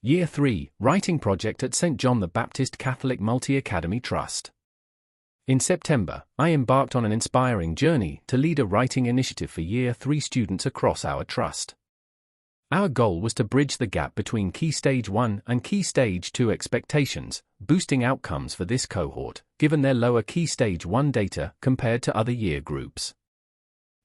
Year 3, Writing Project at St. John the Baptist Catholic Multi-Academy Trust. In September, I embarked on an inspiring journey to lead a writing initiative for Year 3 students across our trust. Our goal was to bridge the gap between Key Stage 1 and Key Stage 2 expectations, boosting outcomes for this cohort, given their lower Key Stage 1 data compared to other year groups.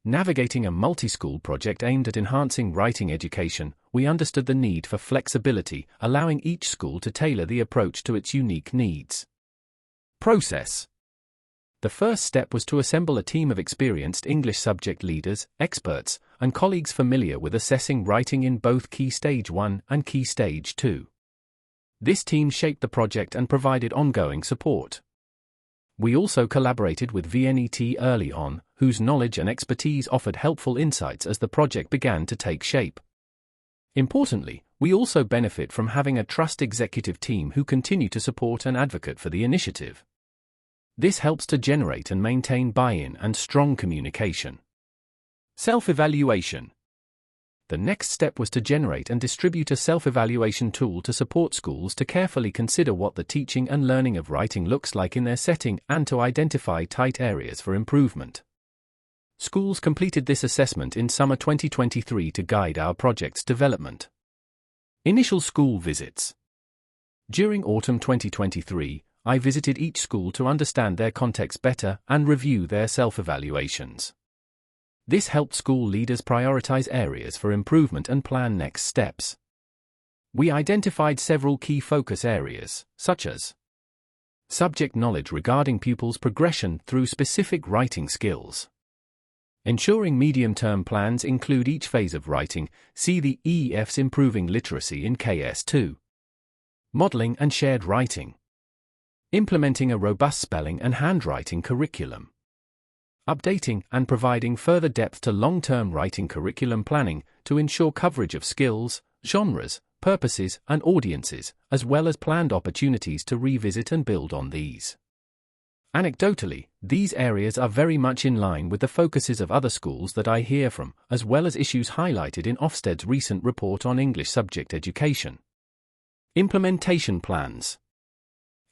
Navigating a multi-school project aimed at enhancing writing education, we understood the need for flexibility, allowing each school to tailor the approach to its unique needs. Process. The first step was to assemble a team of experienced English subject leaders, experts, and colleagues familiar with assessing writing in both Key Stage 1 and Key Stage 2. This team shaped the project and provided ongoing support. We also collaborated with VNET early on, whose knowledge and expertise offered helpful insights as the project began to take shape. Importantly, we also benefit from having a trust executive team who continue to support and advocate for the initiative. This helps to generate and maintain buy-in and strong communication. Self-evaluation. The next step was to generate and distribute a self-evaluation tool to support schools to carefully consider what the teaching and learning of writing looks like in their setting and to identify tight areas for improvement. Schools completed this assessment in summer 2023 to guide our project's development. Initial school visits. During autumn 2023, I visited each school to understand their context better and review their self-evaluations. This helped school leaders prioritize areas for improvement and plan next steps. We identified several key focus areas, such as subject knowledge regarding pupils' progression through specific writing skills. Ensuring medium-term plans include each phase of writing, see the EF's Improving Literacy in KS2. Modeling and shared writing. Implementing a robust spelling and handwriting curriculum. Updating and providing further depth to long-term writing curriculum planning to ensure coverage of skills, genres, purposes, and audiences, as well as planned opportunities to revisit and build on these. Anecdotally, these areas are very much in line with the focuses of other schools that I hear from, as well as issues highlighted in Ofsted's recent report on English subject education. Implementation plans.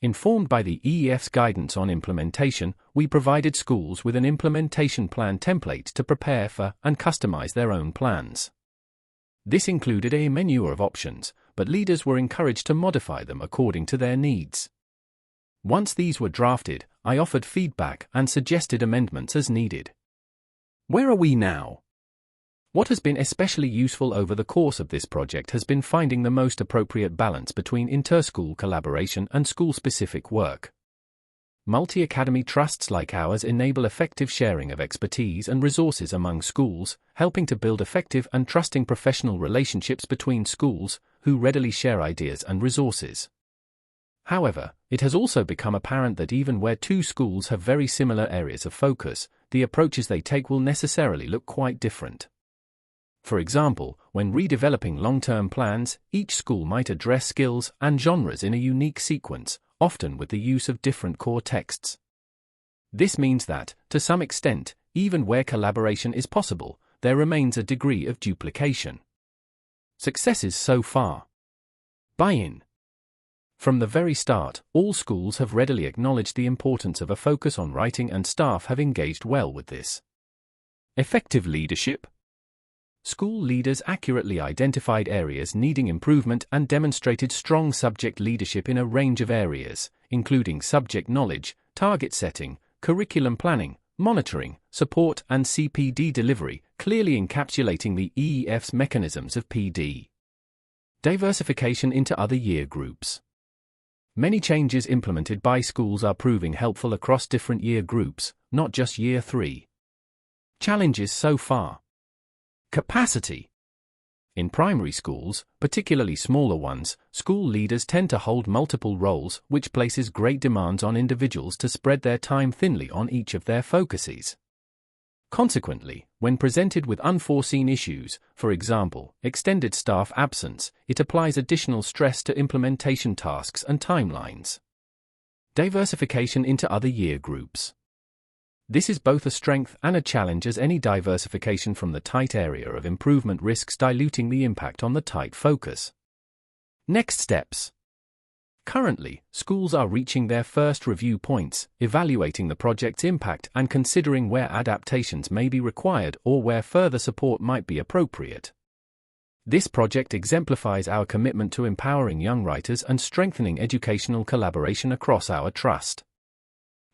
Informed by the EEF's guidance on implementation, we provided schools with an implementation plan template to prepare for and customize their own plans. This included a menu of options, but leaders were encouraged to modify them according to their needs. Once these were drafted, I offered feedback and suggested amendments as needed. Where are we now? What has been especially useful over the course of this project has been finding the most appropriate balance between inter-school collaboration and school-specific work. Multi-academy trusts like ours enable effective sharing of expertise and resources among schools, helping to build effective and trusting professional relationships between schools, who readily share ideas and resources. However, it has also become apparent that even where two schools have very similar areas of focus, the approaches they take will necessarily look quite different. For example, when redeveloping long-term plans, each school might address skills and genres in a unique sequence, often with the use of different core texts. This means that, to some extent, even where collaboration is possible, there remains a degree of duplication. Successes so far. Buy-in. From the very start, all schools have readily acknowledged the importance of a focus on writing and staff have engaged well with this. Effective leadership. School leaders accurately identified areas needing improvement and demonstrated strong subject leadership in a range of areas, including subject knowledge, target setting, curriculum planning, monitoring, support and CPD delivery, clearly encapsulating the EEF's mechanisms of PD. Diversification into other year groups. Many changes implemented by schools are proving helpful across different year groups, not just Year 3. Challenges so far. Capacity. In primary schools, particularly smaller ones, school leaders tend to hold multiple roles, which places great demands on individuals to spread their time thinly on each of their focuses. Consequently, when presented with unforeseen issues, for example, extended staff absence, it applies additional stress to implementation tasks and timelines. Diversification into other year groups. This is both a strength and a challenge, as any diversification from the tight area of improvement risks diluting the impact on the tight focus. Next steps. Currently, schools are reaching their first review points, evaluating the project's impact and considering where adaptations may be required or where further support might be appropriate. This project exemplifies our commitment to empowering young writers and strengthening educational collaboration across our trust.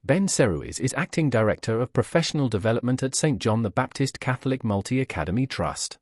Ben Serruys is Acting Director of Professional Development at St. John the Baptist Catholic Multi-Academy Trust.